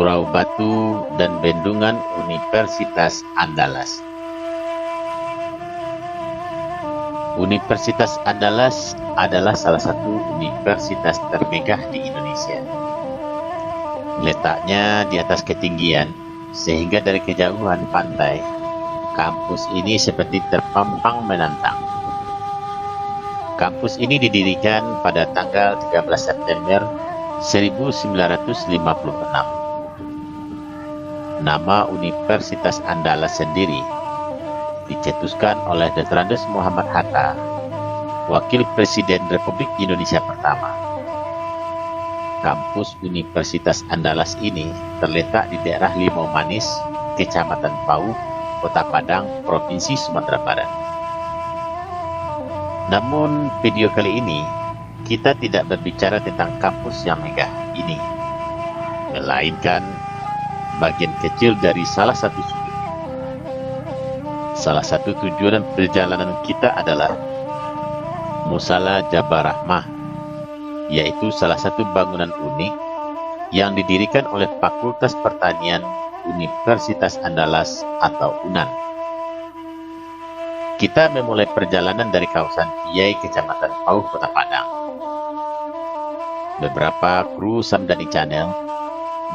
Surau Batu dan Bendungan Universitas Andalas. Universitas Andalas adalah salah satu universitas termegah di Indonesia. Letaknya di atas ketinggian, sehingga dari kejauhan pantai, kampus ini seperti terpampang menantang. Kampus ini didirikan pada tanggal 13 September 1956. Nama Universitas Andalas sendiri dicetuskan oleh Dr. Andes Muhammad Hatta, Wakil Presiden Republik Indonesia pertama. Kampus Universitas Andalas ini terletak di daerah Limau Manis, Kecamatan Pauh, Kota Padang, Provinsi Sumatera Barat. Namun video kali ini kita tidak berbicara tentang kampus yang megah ini, melainkan bagian kecil dari salah satu sudut. Salah satu tujuan perjalanan kita adalah Musala Jabal Rahmah, yaitu salah satu bangunan unik yang didirikan oleh Fakultas Pertanian Universitas Andalas atau UNAN. Kita memulai perjalanan dari kawasan Piyai, Kecamatan Pauh, Kota Padang. Beberapa kru Samdani Channel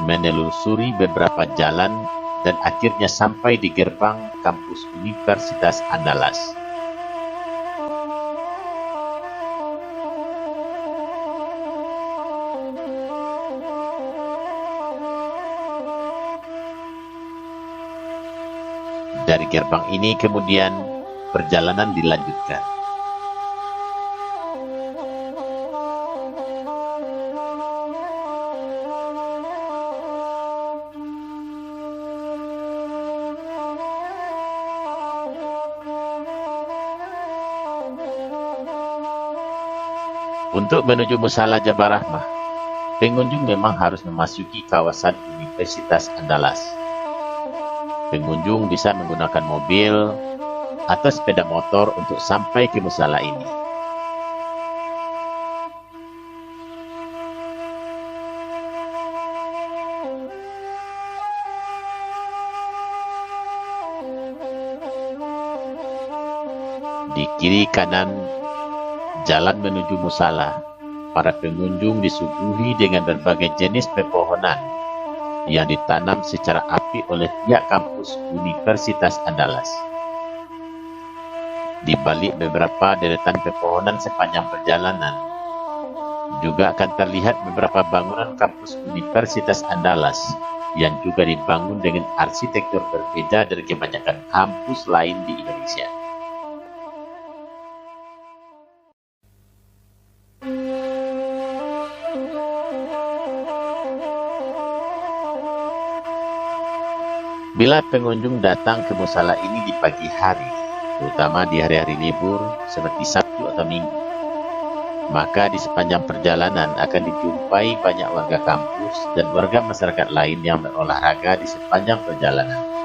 menelusuri beberapa jalan dan akhirnya sampai di gerbang kampus Universitas Andalas. Dari gerbang ini kemudian perjalanan dilanjutkan. Untuk menuju Musala Jabal Rahmah, pengunjung memang harus memasuki kawasan Universitas Andalas. Pengunjung bisa menggunakan mobil atau sepeda motor untuk sampai ke musala ini. Di kiri kanan jalan menuju musala, para pengunjung disuguhi dengan berbagai jenis pepohonan yang ditanam secara apik oleh pihak kampus Universitas Andalas. Di balik beberapa deretan pepohonan sepanjang perjalanan, juga akan terlihat beberapa bangunan kampus Universitas Andalas yang juga dibangun dengan arsitektur berbeda dari kebanyakan kampus lain di Indonesia. Bila pengunjung datang ke musala ini di pagi hari, terutama di hari-hari libur seperti Sabtu atau Minggu, maka di sepanjang perjalanan akan dijumpai banyak warga kampus dan warga masyarakat lain yang berolahraga di sepanjang perjalanan.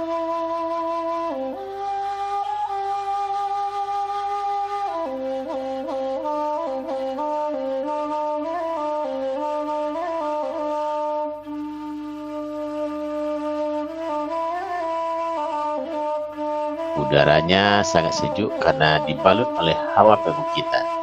Udaranya sangat sejuk karena dibalut oleh hawa perbukitan.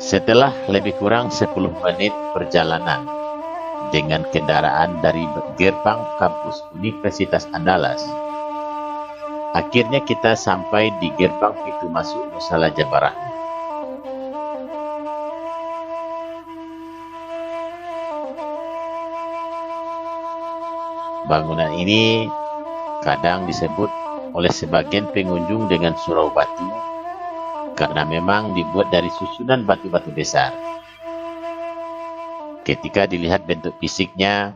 Setelah lebih kurang 10 menit perjalanan dengan kendaraan dari gerbang kampus Universitas Andalas, akhirnya kita sampai di gerbang pintu masuk Musala Jabal Rahmah. Bangunan ini kadang disebut oleh sebagian pengunjung dengan surau batu karena memang dibuat dari susunan batu-batu besar. Ketika dilihat bentuk fisiknya,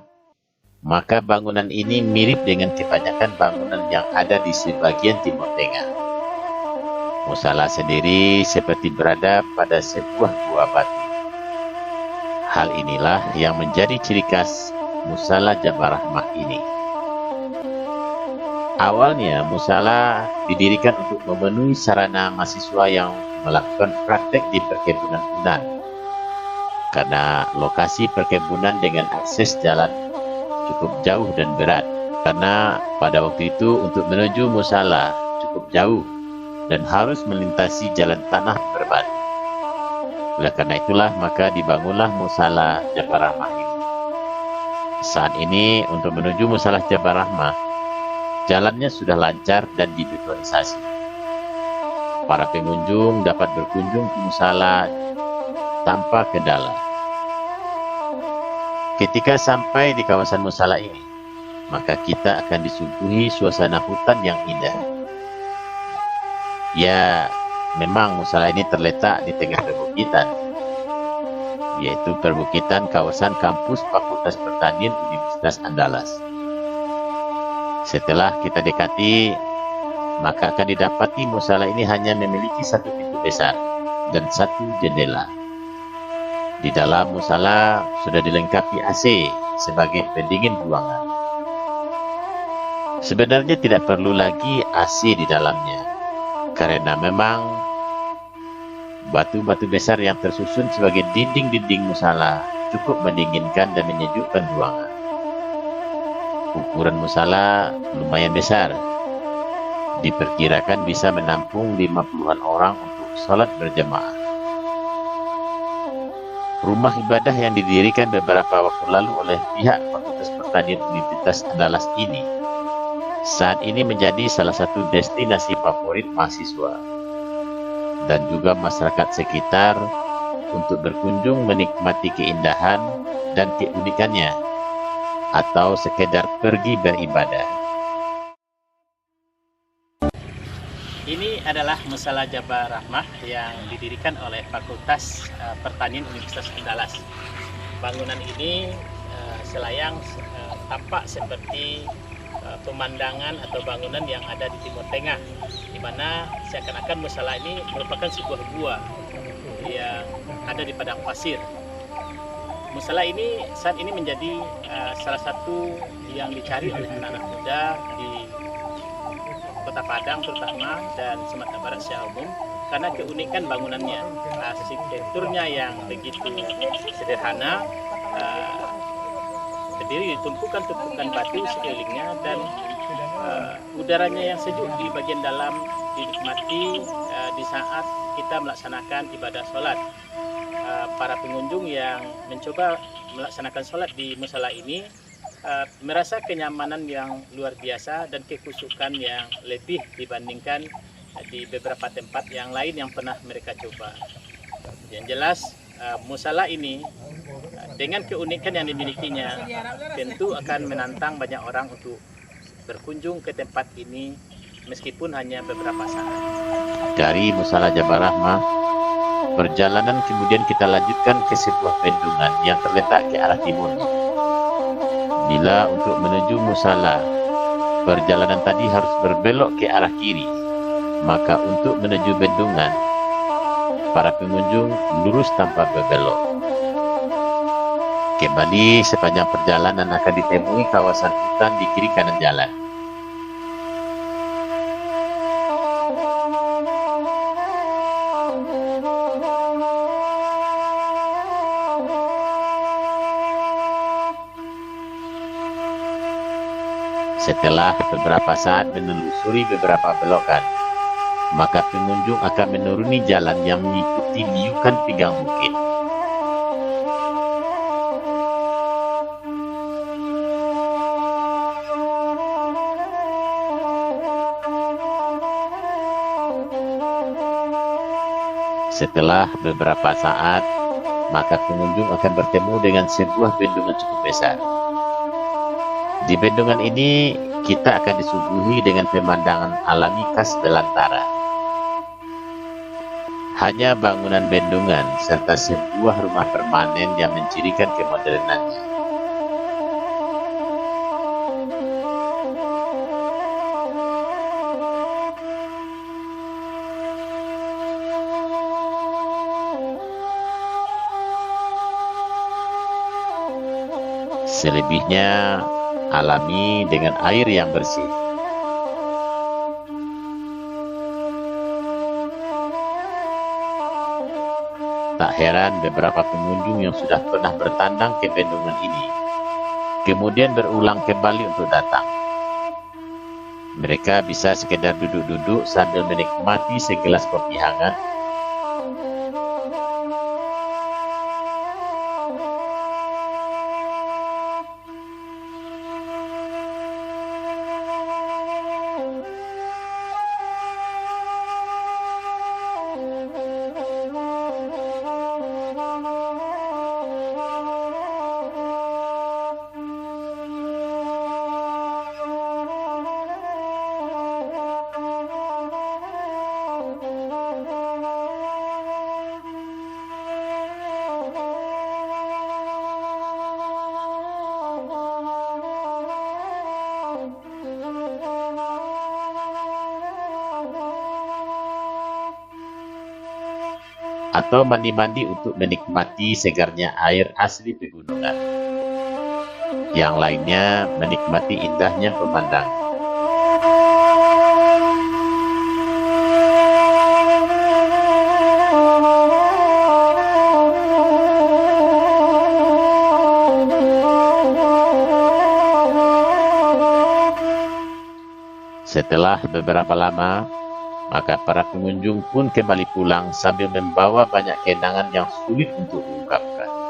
maka bangunan ini mirip dengan kebanyakan bangunan yang ada di sebagian Timur Tengah. Musala sendiri seperti berada pada sebuah gua batu. Hal inilah yang menjadi ciri khas Musala Jabal Rahmah ini. Awalnya musala didirikan untuk memenuhi sarana mahasiswa yang melakukan praktek di perkebunan Unan. Karena lokasi perkebunan dengan akses jalan cukup jauh dan berat. Karena pada waktu itu untuk menuju musala cukup jauh dan harus melintasi jalan tanah berbatu. Oleh karena itulah maka dibangunlah Musala Jabal Rahmah ini. Saat ini untuk menuju Musala Jabal Rahmah, jalannya sudah lancar dan dibetonisasi. Para pengunjung dapat berkunjung ke musala tanpa kendala. Ketika sampai di kawasan musala ini, maka kita akan disuguhi suasana hutan yang indah. Ya, memang musala ini terletak di tengah perbukitan, yaitu perbukitan kawasan kampus Fakultas Pertanian Universitas Andalas. Setelah kita dekati, maka akan didapati musala ini hanya memiliki satu pintu besar dan satu jendela. Di dalam musala sudah dilengkapi AC sebagai pendingin ruangan. Sebenarnya tidak perlu lagi AC di dalamnya, karena memang batu-batu besar yang tersusun sebagai dinding-dinding musala cukup mendinginkan dan menyejukkan ruangan. Ukuran musala lumayan besar. Diperkirakan bisa menampung 50-an orang untuk sholat berjamaah. Rumah ibadah yang didirikan beberapa waktu lalu oleh pihak Fakultas Pertanian Universitas Andalas ini saat ini menjadi salah satu destinasi favorit mahasiswa dan juga masyarakat sekitar untuk berkunjung menikmati keindahan dan keunikannya atau sekedar pergi beribadah. Ini adalah Musala Jabal Rahmah yang didirikan oleh Fakultas Pertanian Universitas Andalas. Bangunan ini selayang tampak seperti pemandangan atau bangunan yang ada di Timur Tengah, di mana seakan-akan musala ini merupakan sebuah gua yang ada di padang pasir. Musala ini saat ini menjadi salah satu yang dicari oleh anak-anak muda di Kota Padang terutama dan Sumatera Barat secara umum karena keunikan bangunannya, arsitekturnya yang begitu sederhana, terdiri dari tumpukan-tumpukan batu sekelilingnya dan udaranya yang sejuk di bagian dalam dinikmati di saat kita melaksanakan ibadah sholat. Para pengunjung yang mencoba melaksanakan sholat di musala ini merasa kenyamanan yang luar biasa dan kekhusyukan yang lebih dibandingkan di beberapa tempat yang lain yang pernah mereka coba. Yang jelas musala ini dengan keunikan yang dimilikinya tentu akan menantang banyak orang untuk berkunjung ke tempat ini meskipun hanya beberapa saat. Dari Musala Jabal Rahmah, perjalanan kemudian kita lanjutkan ke sebuah bendungan yang terletak ke arah timur. Bila untuk menuju musala, perjalanan tadi harus berbelok ke arah kiri, maka untuk menuju bendungan, para pengunjung lurus tanpa berbelok. Kembali sepanjang perjalanan akan ditemui kawasan hutan di kiri kanan jalan. Setelah beberapa saat menelusuri beberapa belokan, maka pengunjung akan menuruni jalan yang mengikuti liukan pinggang bukit. Setelah beberapa saat, maka pengunjung akan bertemu dengan sebuah bendungan cukup besar. Di bendungan ini, kita akan disuguhi dengan pemandangan alami khas belantara. Hanya bangunan bendungan serta sebuah rumah permanen yang mencirikan kemodernannya. Selebihnya alami dengan air yang bersih. Tak heran beberapa pengunjung yang sudah pernah bertandang ke bendungan ini kemudian berulang kembali untuk datang. Mereka bisa sekedar duduk-duduk sambil menikmati segelas kopi hangat, atau mandi-mandi untuk menikmati segarnya air asli pegunungan. Yang lainnya menikmati indahnya pemandangan. Setelah beberapa lama, maka para pengunjung pun kembali pulang sambil membawa banyak kenangan yang sulit untuk diungkapkan.